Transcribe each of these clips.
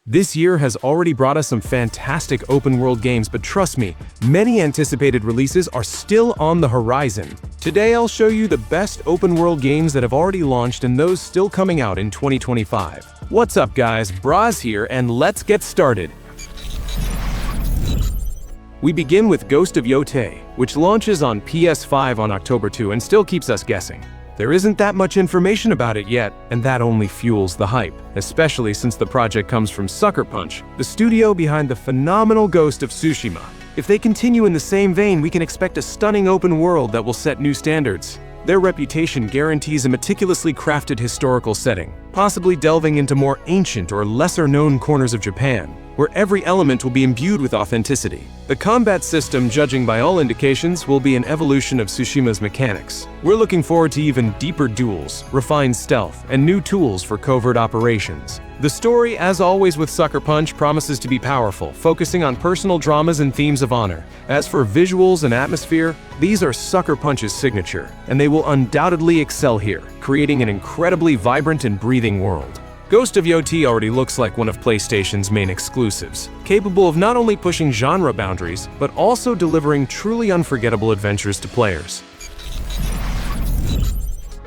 This year has already brought us some fantastic open-world games, but trust me, many anticipated releases are still on the horizon. Today I'll show you the best open-world games that have already launched and those still coming out in 2025. What's up guys, Broz here, and let's get started. We begin with Ghost of Yotei, which launches on PS5 on October 2 and still keeps us guessing. There isn't that much information about it yet, and that only fuels the hype, especially since the project comes from Sucker Punch, the studio behind the phenomenal Ghost of Tsushima. If they continue in the same vein, we can expect a stunning open world that will set new standards. Their reputation guarantees a meticulously crafted historical setting, possibly delving into more ancient or lesser-known corners of Japan, where every element will be imbued with authenticity. The combat system, judging by all indications, will be an evolution of Tsushima's mechanics. We're looking forward to even deeper duels, refined stealth, and new tools for covert operations. The story, as always with Sucker Punch, promises to be powerful, focusing on personal dramas and themes of honor. As for visuals and atmosphere, these are Sucker Punch's signature, and they will undoubtedly excel here, creating an incredibly vibrant and breathing world. Ghost of Yotei already looks like one of PlayStation's main exclusives, capable of not only pushing genre boundaries, but also delivering truly unforgettable adventures to players.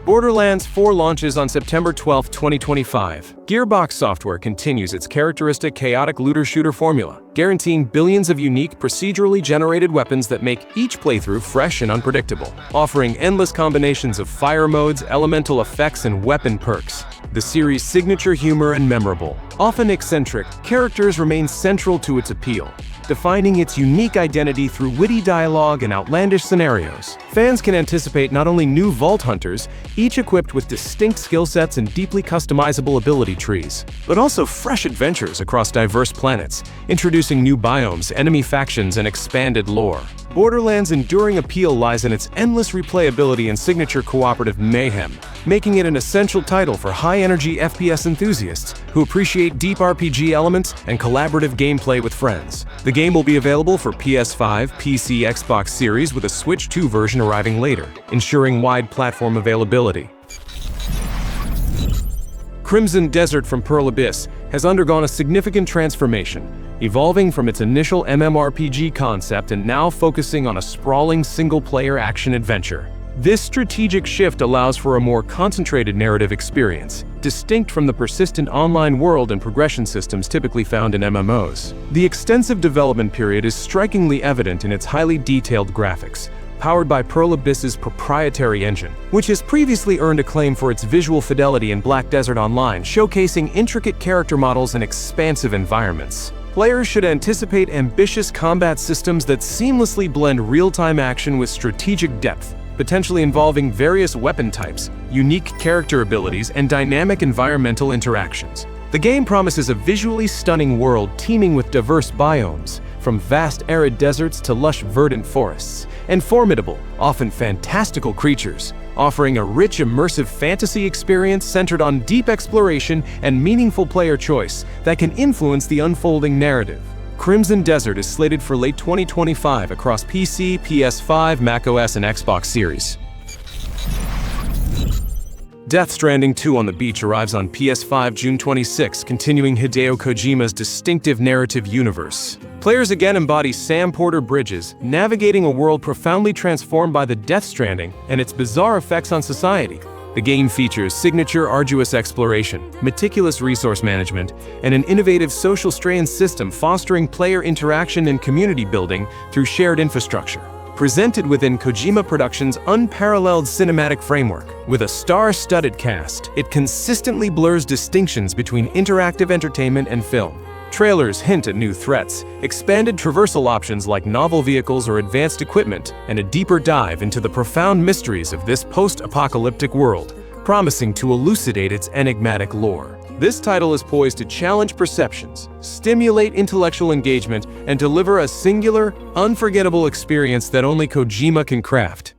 Borderlands 4 launches on September 12, 2025. Gearbox Software continues its characteristic chaotic looter-shooter formula, guaranteeing billions of unique, procedurally generated weapons that make each playthrough fresh and unpredictable, offering endless combinations of fire modes, elemental effects, and weapon perks. The series' signature humor and memorable, often eccentric, characters remain central to its appeal, defining its unique identity through witty dialogue and outlandish scenarios. Fans can anticipate not only new Vault Hunters, each equipped with distinct skill sets and deeply customizable ability trees, but also fresh adventures across diverse planets, introducing new biomes, enemy factions, and expanded lore. Borderlands' enduring appeal lies in its endless replayability and signature cooperative mayhem, making it an essential title for high-energy FPS enthusiasts who appreciate deep RPG elements and collaborative gameplay with friends. The game will be available for PS5, PC, Xbox Series, with a Switch 2 version arriving later, ensuring wide platform availability. Crimson Desert from Pearl Abyss has undergone a significant transformation, evolving from its initial MMORPG concept and now focusing on a sprawling single-player action-adventure. This strategic shift allows for a more concentrated narrative experience, distinct from the persistent online world and progression systems typically found in MMOs. The extensive development period is strikingly evident in its highly detailed graphics, powered by Pearl Abyss's proprietary engine, which has previously earned acclaim for its visual fidelity in Black Desert Online, showcasing intricate character models and expansive environments. Players should anticipate ambitious combat systems that seamlessly blend real-time action with strategic depth, potentially involving various weapon types, unique character abilities, and dynamic environmental interactions. The game promises a visually stunning world teeming with diverse biomes, from vast arid deserts to lush verdant forests, and formidable, often fantastical creatures, offering a rich, immersive fantasy experience centered on deep exploration and meaningful player choice that can influence the unfolding narrative. Crimson Desert is slated for late 2025 across PC, PS5, macOS, and Xbox Series. Death Stranding 2 on the Beach arrives on PS5 June 26, continuing Hideo Kojima's distinctive narrative universe. Players again embody Sam Porter Bridges, navigating a world profoundly transformed by the Death Stranding and its bizarre effects on society. The game features signature arduous exploration, meticulous resource management, and an innovative social strain system fostering player interaction and community building through shared infrastructure. Presented within Kojima Productions' unparalleled cinematic framework, with a star-studded cast, it consistently blurs distinctions between interactive entertainment and film. Trailers hint at new threats, expanded traversal options like novel vehicles or advanced equipment, and a deeper dive into the profound mysteries of this post-apocalyptic world, promising to elucidate its enigmatic lore. This title is poised to challenge perceptions, stimulate intellectual engagement, and deliver a singular, unforgettable experience that only Kojima can craft.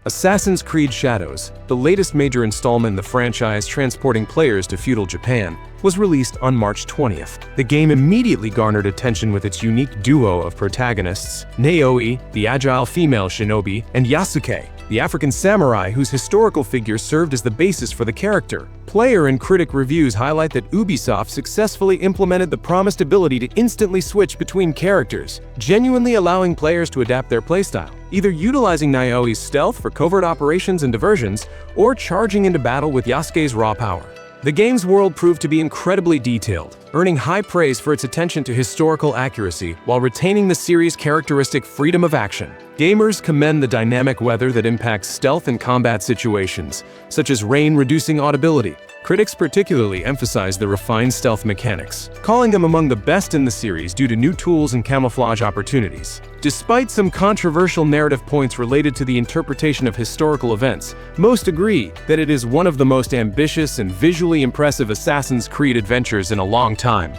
Assassin's Creed Shadows, the latest major installment in the franchise transporting players to feudal Japan, was released on March 20th. The game immediately garnered attention with its unique duo of protagonists, Naoi, the agile female shinobi, and Yasuke, the African samurai whose historical figure served as the basis for the character. Player and critic reviews highlight that Ubisoft successfully implemented the promised ability to instantly switch between characters, genuinely allowing players to adapt their playstyle, either utilizing Naoi's stealth for covert operations and diversions, or charging into battle with Yasuke's raw power. The game's world proved to be incredibly detailed, earning high praise for its attention to historical accuracy while retaining the series' characteristic freedom of action. Gamers commend the dynamic weather that impacts stealth and combat situations, such as rain reducing audibility. Critics particularly emphasize the refined stealth mechanics, calling them among the best in the series due to new tools and camouflage opportunities. Despite some controversial narrative points related to the interpretation of historical events, most agree that it is one of the most ambitious and visually impressive Assassin's Creed adventures in a long time.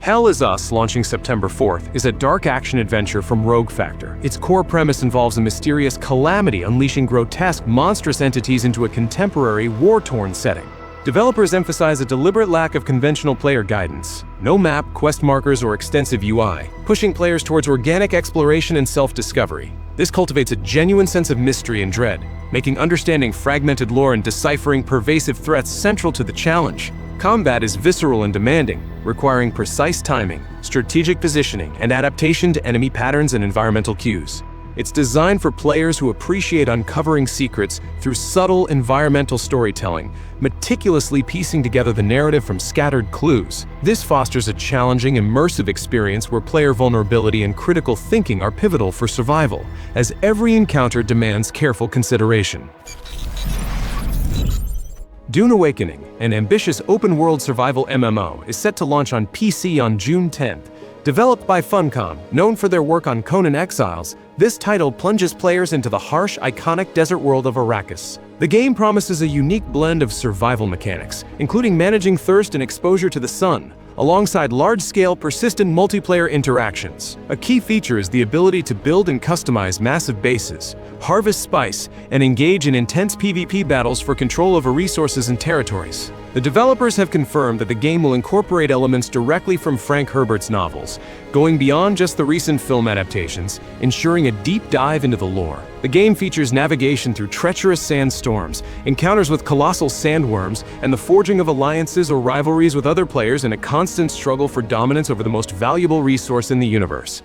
Hell Is Us, launching September 4th, is a dark action adventure from Rogue Factor. Its core premise involves a mysterious calamity unleashing grotesque, monstrous entities into a contemporary, war-torn setting. Developers emphasize a deliberate lack of conventional player guidance, no map, quest markers, or extensive UI, pushing players towards organic exploration and self-discovery. This cultivates a genuine sense of mystery and dread, making understanding fragmented lore and deciphering pervasive threats central to the challenge. Combat is visceral and demanding, requiring precise timing, strategic positioning, and adaptation to enemy patterns and environmental cues. It's designed for players who appreciate uncovering secrets through subtle environmental storytelling, meticulously piecing together the narrative from scattered clues. This fosters a challenging, immersive experience where player vulnerability and critical thinking are pivotal for survival, as every encounter demands careful consideration. Dune Awakening, an ambitious open-world survival MMO, is set to launch on PC on June 10th. Developed by Funcom, known for their work on Conan Exiles, this title plunges players into the harsh, iconic desert world of Arrakis. The game promises a unique blend of survival mechanics, including managing thirst and exposure to the sun, alongside large-scale, persistent multiplayer interactions. A key feature is the ability to build and customize massive bases, harvest spice, and engage in intense PvP battles for control over resources and territories. The developers have confirmed that the game will incorporate elements directly from Frank Herbert's novels, going beyond just the recent film adaptations, ensuring a deep dive into the lore. The game features navigation through treacherous sandstorms, encounters with colossal sandworms, and the forging of alliances or rivalries with other players in a constant struggle for dominance over the most valuable resource in the universe.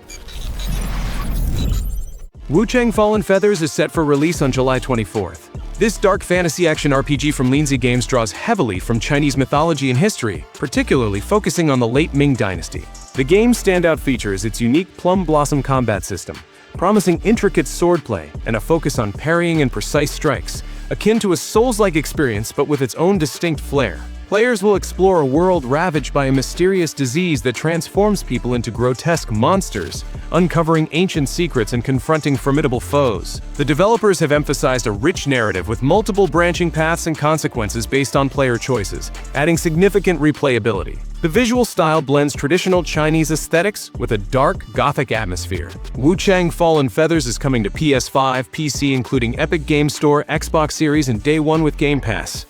Wuchang Fallen Feathers is set for release on July 24th. This dark fantasy action RPG from Lindsay Games draws heavily from Chinese mythology and history, particularly focusing on the late Ming Dynasty. The game's standout feature is its unique Plum Blossom combat system, promising intricate swordplay and a focus on parrying and precise strikes, akin to a Souls-like experience but with its own distinct flair. Players will explore a world ravaged by a mysterious disease that transforms people into grotesque monsters, uncovering ancient secrets and confronting formidable foes. The developers have emphasized a rich narrative with multiple branching paths and consequences based on player choices, adding significant replayability. The visual style blends traditional Chinese aesthetics with a dark, Gothic atmosphere. Wuchang Fallen Feathers is coming to PS5, PC including Epic Games Store, Xbox Series, and Day 1 with Game Pass.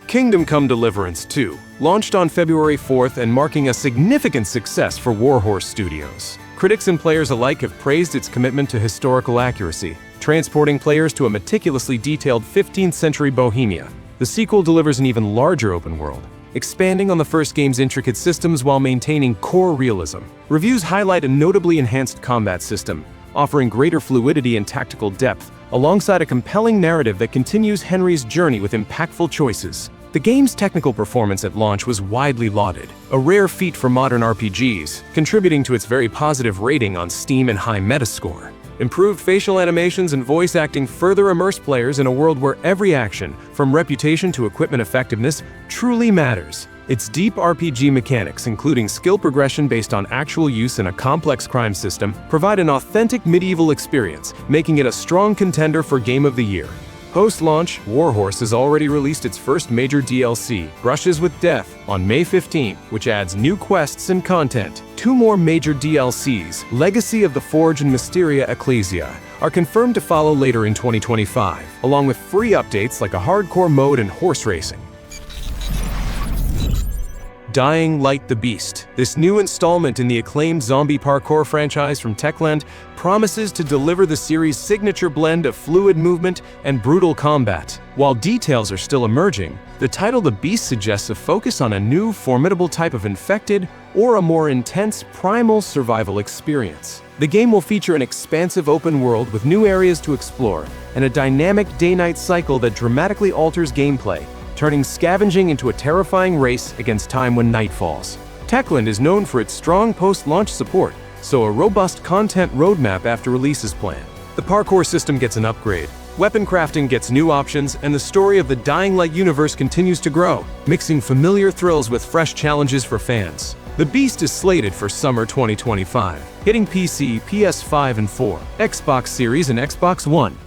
Kingdom Come: Deliverance 2, launched on February 4th and marking a significant success for Warhorse Studios. Critics and players alike have praised its commitment to historical accuracy, transporting players to a meticulously detailed 15th century Bohemia. The sequel delivers an even larger open world, expanding on the first game's intricate systems while maintaining core realism. Reviews highlight a notably enhanced combat system, offering greater fluidity and tactical depth, alongside a compelling narrative that continues Henry's journey with impactful choices. The game's technical performance at launch was widely lauded, a rare feat for modern RPGs, contributing to its very positive rating on Steam and high Metascore. Improved facial animations and voice acting further immerse players in a world where every action, from reputation to equipment effectiveness, truly matters. Its deep RPG mechanics, including skill progression based on actual use in a complex crime system, provide an authentic medieval experience, making it a strong contender for Game of the Year. Post-launch, Warhorse has already released its first major DLC, Brushes with Death, on May 15th, which adds new quests and content. Two more major DLCs, Legacy of the Forge and Mysteria Ecclesia, are confirmed to follow later in 2025, along with free updates like a hardcore mode and horse racing. Dying Light the Beast. This new installment in the acclaimed zombie parkour franchise from Techland promises to deliver the series' signature blend of fluid movement and brutal combat. While details are still emerging, the title The Beast suggests a focus on a new, formidable type of infected or a more intense, primal survival experience. The game will feature an expansive open world with new areas to explore and a dynamic day-night cycle that dramatically alters gameplay, turning scavenging into a terrifying race against time when night falls. Techland is known for its strong post-launch support, so a robust content roadmap after release is planned. The parkour system gets an upgrade, weapon crafting gets new options, and the story of the Dying Light universe continues to grow, mixing familiar thrills with fresh challenges for fans. The Beast is slated for summer 2025, hitting PC, PS5 and 4, Xbox Series and Xbox One.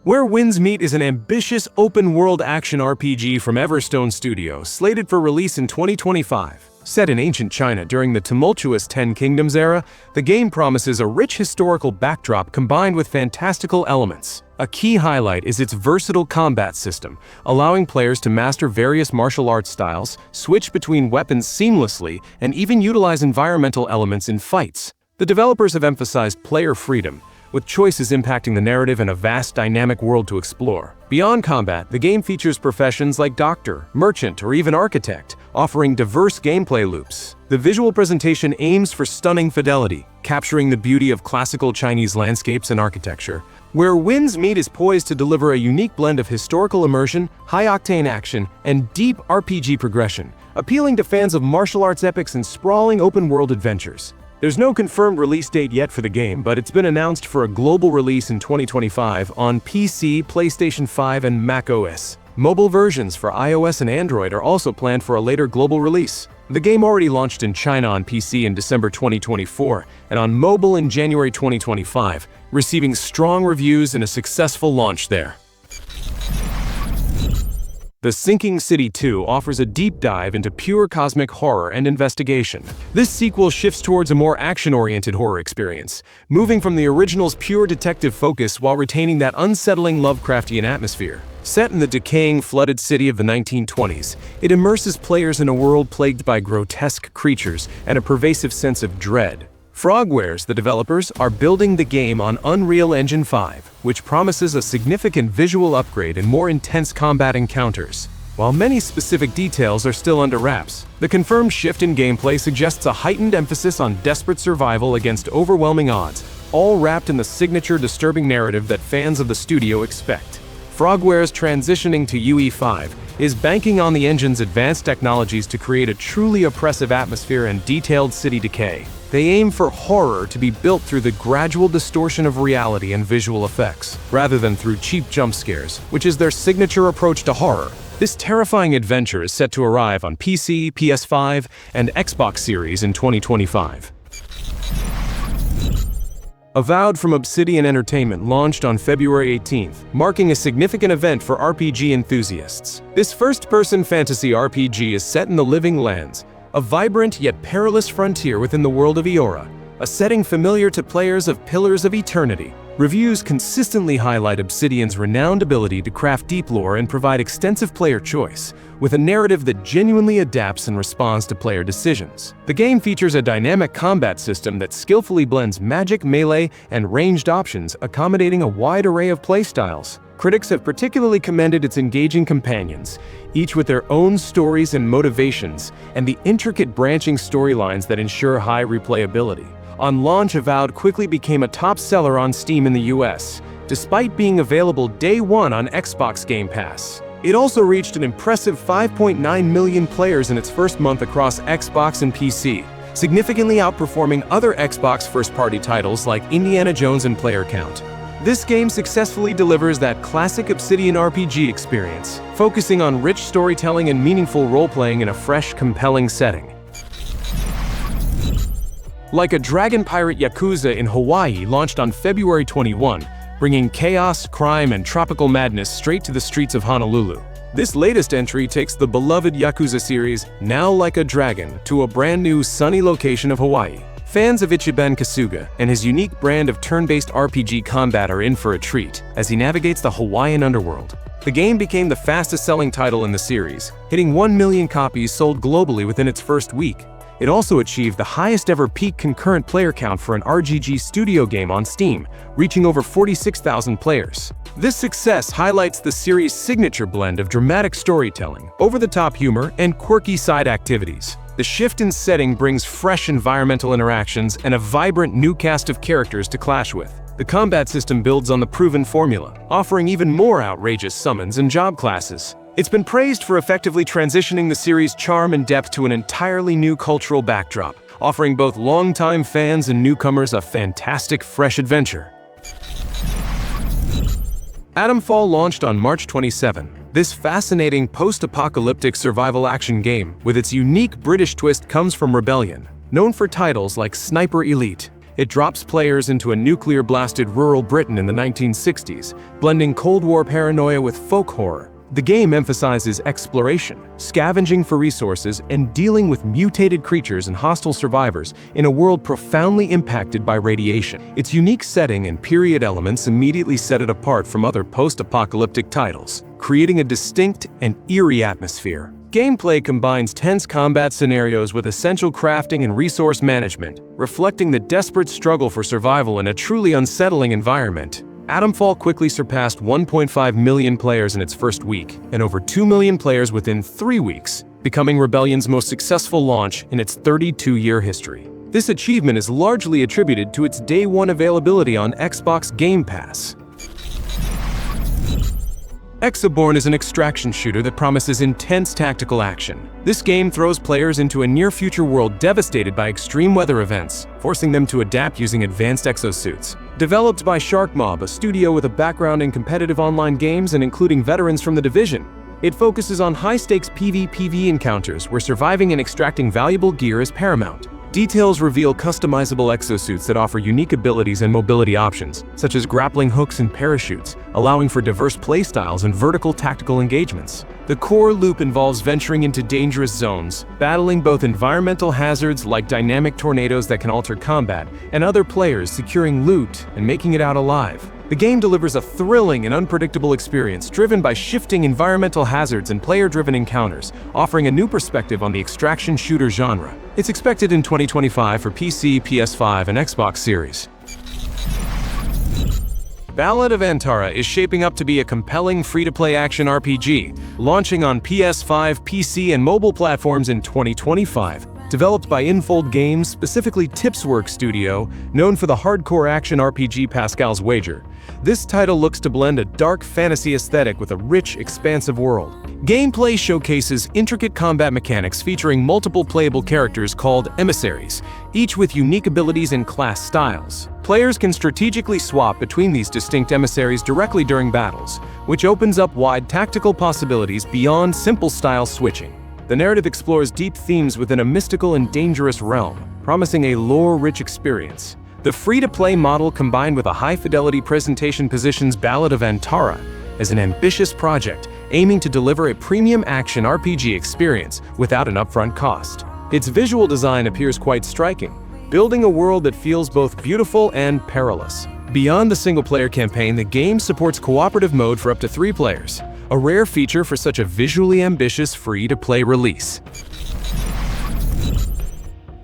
Where Winds Meet is an ambitious open-world action RPG from Everstone Studios, slated for release in 2025. Set in ancient China during the tumultuous Ten Kingdoms era, the game promises a rich historical backdrop combined with fantastical elements. A key highlight is its versatile combat system, allowing players to master various martial arts styles, switch between weapons seamlessly, and even utilize environmental elements in fights. The developers have emphasized player freedom, with choices impacting the narrative and a vast dynamic world to explore. Beyond combat, the game features professions like doctor, merchant, or even architect, offering diverse gameplay loops. The visual presentation aims for stunning fidelity, capturing the beauty of classical Chinese landscapes and architecture. Where Winds Meet is poised to deliver a unique blend of historical immersion, high-octane action, and deep RPG progression, appealing to fans of martial arts epics and sprawling open-world adventures. There's no confirmed release date yet for the game, but it's been announced for a global release in 2025 on PC, PlayStation 5, and macOS. Mobile versions for iOS and Android are also planned for a later global release. The game already launched in China on PC in December 2024 and on mobile in January 2025, receiving strong reviews and a successful launch there. The Sinking City 2 offers a deep dive into pure cosmic horror and investigation. This sequel shifts towards a more action-oriented horror experience, moving from the original's pure detective focus while retaining that unsettling Lovecraftian atmosphere. Set in the decaying, flooded city of the 1920s, it immerses players in a world plagued by grotesque creatures and a pervasive sense of dread. Frogwares, the developers, are building the game on Unreal Engine 5, which promises a significant visual upgrade and more intense combat encounters. While many specific details are still under wraps, the confirmed shift in gameplay suggests a heightened emphasis on desperate survival against overwhelming odds, all wrapped in the signature disturbing narrative that fans of the studio expect. Frogwares transitioning to UE5 is banking on the engine's advanced technologies to create a truly oppressive atmosphere and detailed city decay. They aim for horror to be built through the gradual distortion of reality and visual effects, rather than through cheap jump scares, which is their signature approach to horror. This terrifying adventure is set to arrive on PC, PS5, and Xbox Series in 2025. Avowed from Obsidian Entertainment launched on February 18th, marking a significant event for RPG enthusiasts. This first-person fantasy RPG is set in the Living Lands, a vibrant yet perilous frontier within the world of Eora, a setting familiar to players of Pillars of Eternity. Reviews consistently highlight Obsidian's renowned ability to craft deep lore and provide extensive player choice, with a narrative that genuinely adapts and responds to player decisions. The game features a dynamic combat system that skillfully blends magic, melee, and ranged options, accommodating a wide array of playstyles. Critics have particularly commended its engaging companions, each with their own stories and motivations, and the intricate branching storylines that ensure high replayability. On launch, Avowed quickly became a top seller on Steam in the US, despite being available day one on Xbox Game Pass. It also reached an impressive 5.9 million players in its first month across Xbox and PC, significantly outperforming other Xbox first-party titles like Indiana Jones in player count. This game successfully delivers that classic Obsidian RPG experience, focusing on rich storytelling and meaningful role-playing in a fresh, compelling setting. Like a Dragon Pirate Yakuza in Hawaii launched on February 21, bringing chaos, crime, and tropical madness straight to the streets of Honolulu. This latest entry takes the beloved Yakuza series, Now Like a Dragon, to a brand new sunny location of Hawaii. Fans of Ichiban Kasuga and his unique brand of turn-based RPG combat are in for a treat as he navigates the Hawaiian underworld. The game became the fastest-selling title in the series, hitting 1 million copies sold globally within its first week. It also achieved the highest-ever peak concurrent player count for an RPG studio game on Steam, reaching over 46,000 players. This success highlights the series' signature blend of dramatic storytelling, over-the-top humor, and quirky side activities. The shift in setting brings fresh environmental interactions and a vibrant new cast of characters to clash with. The combat system builds on the proven formula, offering even more outrageous summons and job classes. It's been praised for effectively transitioning the series' charm and depth to an entirely new cultural backdrop, offering both longtime fans and newcomers a fantastic, fresh adventure. Atomfall launched on March 27. This fascinating post-apocalyptic survival action game, with its unique British twist, comes from Rebellion. Known for titles like Sniper Elite, it drops players into a nuclear-blasted rural Britain in the 1960s, blending Cold War paranoia with folk horror. The game emphasizes exploration, scavenging for resources, and dealing with mutated creatures and hostile survivors in a world profoundly impacted by radiation. Its unique setting and period elements immediately set it apart from other post-apocalyptic titles, creating a distinct and eerie atmosphere. Gameplay combines tense combat scenarios with essential crafting and resource management, reflecting the desperate struggle for survival in a truly unsettling environment. Atomfall quickly surpassed 1.5 million players in its first week, and over 2 million players within 3 weeks, becoming Rebellion's most successful launch in its 32-year history. This achievement is largely attributed to its day-one availability on Xbox Game Pass. Exoborne is an extraction shooter that promises intense tactical action. This game throws players into a near-future world devastated by extreme weather events, forcing them to adapt using advanced exosuits. Developed by Sharkmob, a studio with a background in competitive online games and including veterans from The Division, it focuses on high-stakes PvP encounters where surviving and extracting valuable gear is paramount. Details reveal customizable exosuits that offer unique abilities and mobility options, such as grappling hooks and parachutes, allowing for diverse playstyles and vertical tactical engagements. The core loop involves venturing into dangerous zones, battling both environmental hazards like dynamic tornadoes that can alter combat, and other players securing loot and making it out alive. The game delivers a thrilling and unpredictable experience driven by shifting environmental hazards and player-driven encounters, offering a new perspective on the extraction shooter genre. It's expected in 2025 for PC, PS5, and Xbox Series. Ballad of Antara is shaping up to be a compelling free-to-play action RPG, launching on PS5, PC, and mobile platforms in 2025. Developed by Infold Games, specifically Tipsworks Studio, known for the hardcore action RPG Pascal's Wager, this title looks to blend a dark fantasy aesthetic with a rich, expansive world. Gameplay showcases intricate combat mechanics featuring multiple playable characters called emissaries, each with unique abilities and class styles. Players can strategically swap between these distinct emissaries directly during battles, which opens up wide tactical possibilities beyond simple style switching. The narrative explores deep themes within a mystical and dangerous realm, promising a lore-rich experience. The free-to-play model combined with a high-fidelity presentation positions Ballad of Antara as an ambitious project aiming to deliver a premium action RPG experience without an upfront cost. Its visual design appears quite striking, building a world that feels both beautiful and perilous. Beyond the single-player campaign, the game supports cooperative mode for up to 3 players, a rare feature for such a visually ambitious free-to-play release.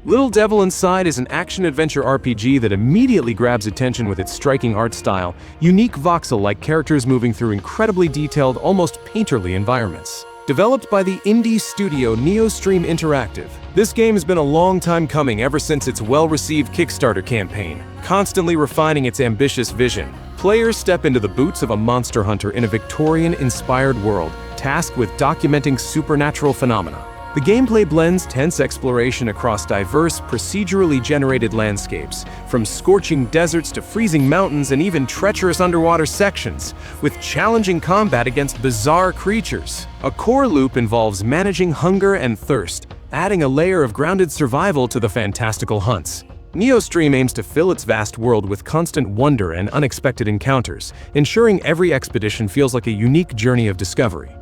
Little Devil Inside is an action-adventure RPG that immediately grabs attention with its striking art style, unique voxel-like characters moving through incredibly detailed, almost painterly environments. Developed by the indie studio Neostream Interactive, this game has been a long time coming ever since its well-received Kickstarter campaign, constantly refining its ambitious vision. Players step into the boots of a monster hunter in a Victorian-inspired world, tasked with documenting supernatural phenomena. The gameplay blends tense exploration across diverse, procedurally generated landscapes, from scorching deserts to freezing mountains and even treacherous underwater sections, with challenging combat against bizarre creatures. A core loop involves managing hunger and thirst, adding a layer of grounded survival to the fantastical hunts. Neostream aims to fill its vast world with constant wonder and unexpected encounters, ensuring every expedition feels like a unique journey of discovery.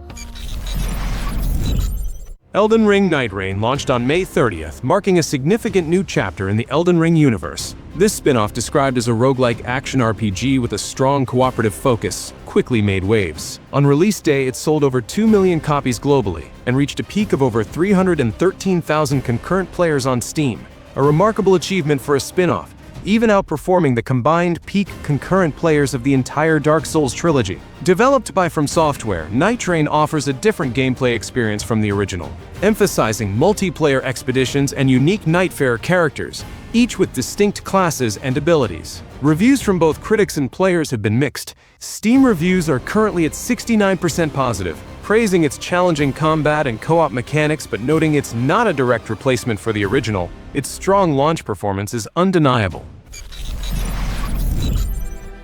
Elden Ring Nightreign launched on May 30th, marking a significant new chapter in the Elden Ring universe. This spin-off, described as a roguelike action RPG with a strong cooperative focus, quickly made waves. On release day, it sold over 2 million copies globally and reached a peak of over 313,000 concurrent players on Steam, a remarkable achievement for a spin-off, even outperforming the combined peak concurrent players of the entire Dark Souls trilogy. Developed by From Software, Nightreign offers a different gameplay experience from the original, emphasizing multiplayer expeditions and unique Nightfarer characters, each with distinct classes and abilities. Reviews from both critics and players have been mixed. Steam reviews are currently at 69% positive, praising its challenging combat and co-op mechanics but noting it's not a direct replacement for the original. Its strong launch performance is undeniable.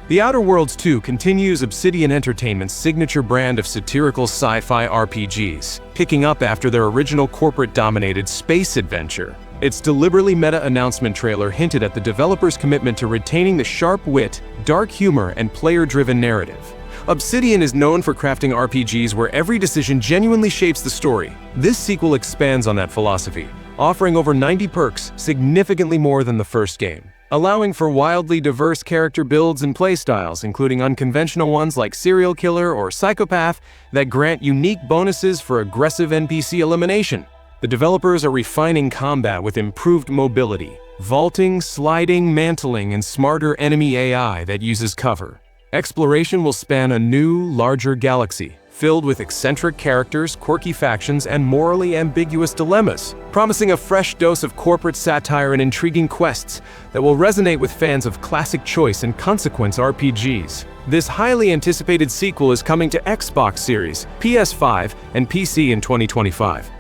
The Outer Worlds 2 continues Obsidian Entertainment's signature brand of satirical sci-fi RPGs, picking up after their original corporate-dominated space adventure. Its deliberately meta announcement trailer hinted at the developer's commitment to retaining the sharp wit, dark humor, and player-driven narrative. Obsidian is known for crafting RPGs where every decision genuinely shapes the story. This sequel expands on that philosophy, offering over 90 perks, significantly more than the first game, allowing for wildly diverse character builds and playstyles, including unconventional ones like Serial Killer or Psychopath that grant unique bonuses for aggressive NPC elimination. The developers are refining combat with improved mobility, vaulting, sliding, mantling, and smarter enemy AI that uses cover. Exploration will span a new, larger galaxy, filled with eccentric characters, quirky factions, and morally ambiguous dilemmas, promising a fresh dose of corporate satire and intriguing quests that will resonate with fans of classic choice and consequence RPGs. This highly anticipated sequel is coming to Xbox Series, PS5, and PC in 2025.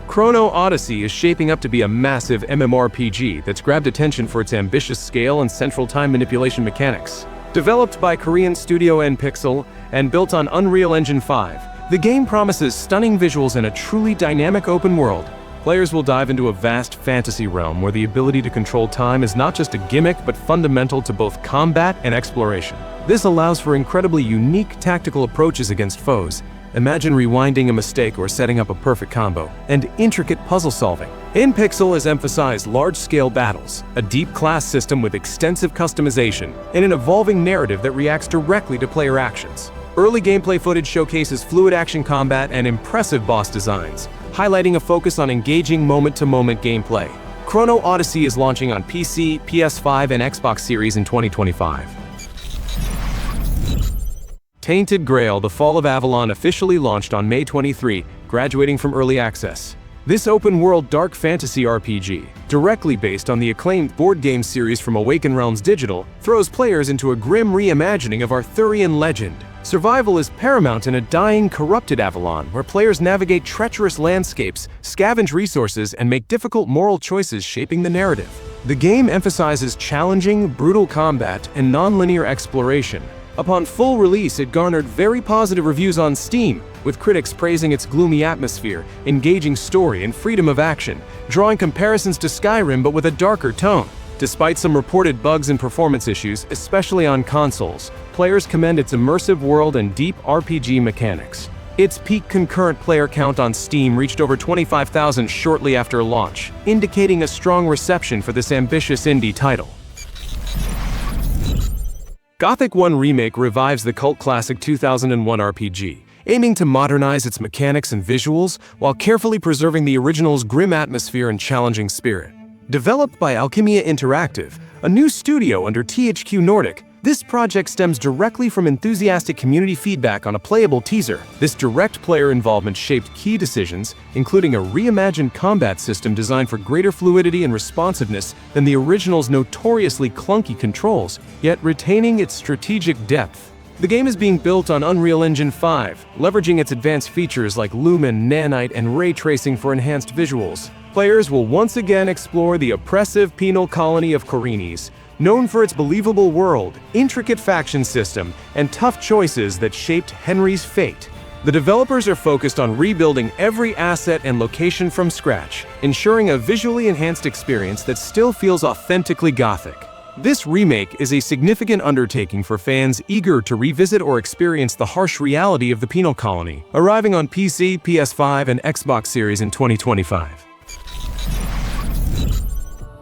Chrono Odyssey is shaping up to be a massive MMORPG that's grabbed attention for its ambitious scale and central time manipulation mechanics. Developed by Korean studio nPixel and built on Unreal Engine 5, the game promises stunning visuals and a truly dynamic open world. Players will dive into a vast fantasy realm where the ability to control time is not just a gimmick but fundamental to both combat and exploration. This allows for incredibly unique tactical approaches against foes. Imagine rewinding a mistake or setting up a perfect combo, and intricate puzzle solving. nPixel has emphasized large-scale battles, a deep class system with extensive customization, and an evolving narrative that reacts directly to player actions. Early gameplay footage showcases fluid action combat and impressive boss designs, highlighting a focus on engaging moment-to-moment gameplay. Chrono Odyssey is launching on PC, PS5, and Xbox Series in 2025. Tainted Grail: The Fall of Avalon officially launched on May 23, graduating from early access. This open-world dark fantasy RPG, directly based on the acclaimed board game series from Awaken Realms Digital, throws players into a grim reimagining of Arthurian legend. Survival is paramount in a dying, corrupted Avalon, where players navigate treacherous landscapes, scavenge resources, and make difficult moral choices shaping the narrative. The game emphasizes challenging, brutal combat and non-linear exploration. Upon full release, it garnered very positive reviews on Steam, with critics praising its gloomy atmosphere, engaging story, and freedom of action, drawing comparisons to Skyrim but with a darker tone. Despite some reported bugs and performance issues, especially on consoles, players commend its immersive world and deep RPG mechanics. Its peak concurrent player count on Steam reached over 25,000 shortly after launch, indicating a strong reception for this ambitious indie title. Gothic 1 Remake revives the cult classic 2001 RPG, aiming to modernize its mechanics and visuals while carefully preserving the original's grim atmosphere and challenging spirit. Developed by Alchemia Interactive, a new studio under THQ Nordic, this project stems directly from enthusiastic community feedback on a playable teaser. This direct player involvement shaped key decisions, including a reimagined combat system designed for greater fluidity and responsiveness than the original's notoriously clunky controls, yet retaining its strategic depth. The game is being built on Unreal Engine 5, leveraging its advanced features like Lumen, Nanite, and ray tracing for enhanced visuals. Players will once again explore the oppressive penal colony of Korinis, known for its believable world, intricate faction system, and tough choices that shaped Henry's fate. The developers are focused on rebuilding every asset and location from scratch, ensuring a visually enhanced experience that still feels authentically Gothic. This remake is a significant undertaking for fans eager to revisit or experience the harsh reality of the penal colony, arriving on PC, PS5, and Xbox Series in 2025.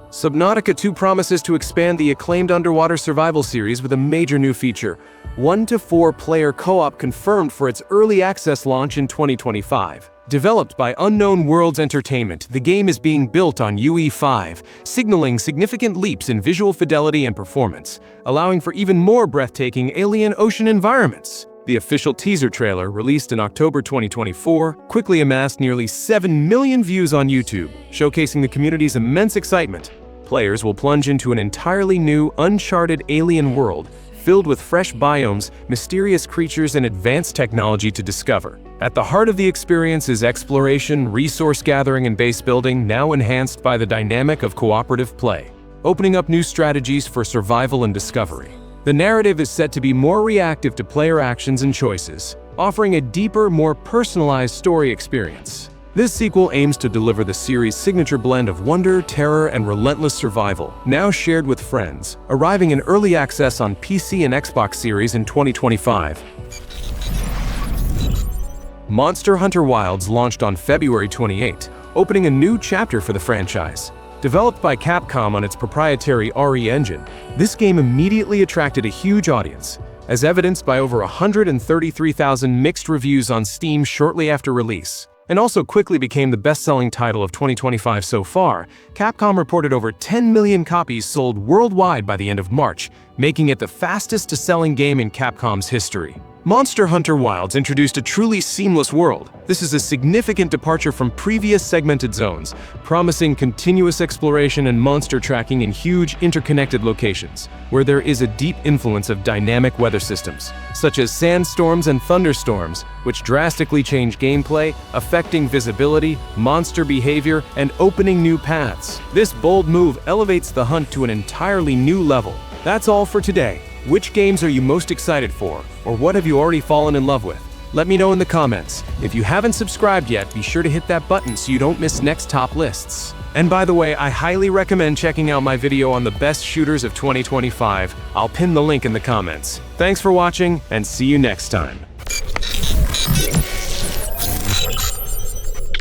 Subnautica 2 promises to expand the acclaimed underwater survival series with a major new feature: 1 to 4 player co-op confirmed for its early access launch in 2025. Developed by Unknown Worlds Entertainment, the game is being built on UE5, signaling significant leaps in visual fidelity and performance, allowing for even more breathtaking alien ocean environments. The official teaser trailer, released in October 2024, quickly amassed nearly 7 million views on YouTube, showcasing the community's immense excitement. Players will plunge into an entirely new, uncharted alien world, filled with fresh biomes, mysterious creatures, and advanced technology to discover. At the heart of the experience is exploration, resource gathering, and base building, now enhanced by the dynamic of cooperative play, opening up new strategies for survival and discovery. The narrative is set to be more reactive to player actions and choices, offering a deeper, more personalized story experience. This sequel aims to deliver the series' signature blend of wonder, terror, and relentless survival, now shared with friends, arriving in early access on PC and Xbox Series in 2025. Monster Hunter Wilds launched on February 28, opening a new chapter for the franchise. Developed by Capcom on its proprietary RE engine, this game immediately attracted a huge audience, as evidenced by over 133,000 mixed reviews on Steam shortly after release, and also quickly became the best-selling title of 2025 so far. Capcom reported over 10 million copies sold worldwide by the end of March, making it the fastest-selling game in Capcom's history. Monster Hunter Wilds introduced a truly seamless world. This is a significant departure from previous segmented zones, promising continuous exploration and monster tracking in huge, interconnected locations, where there is a deep influence of dynamic weather systems, such as sandstorms and thunderstorms, which drastically change gameplay, affecting visibility, monster behavior, and opening new paths. This bold move elevates the hunt to an entirely new level. That's all for today. Which games are you most excited for, or what have you already fallen in love with? Let me know in the comments. If you haven't subscribed yet, be sure to hit that button so you don't miss next top lists. And by the way, I highly recommend checking out my video on the best shooters of 2025. I'll pin the link in the comments. Thanks for watching, and see you next time.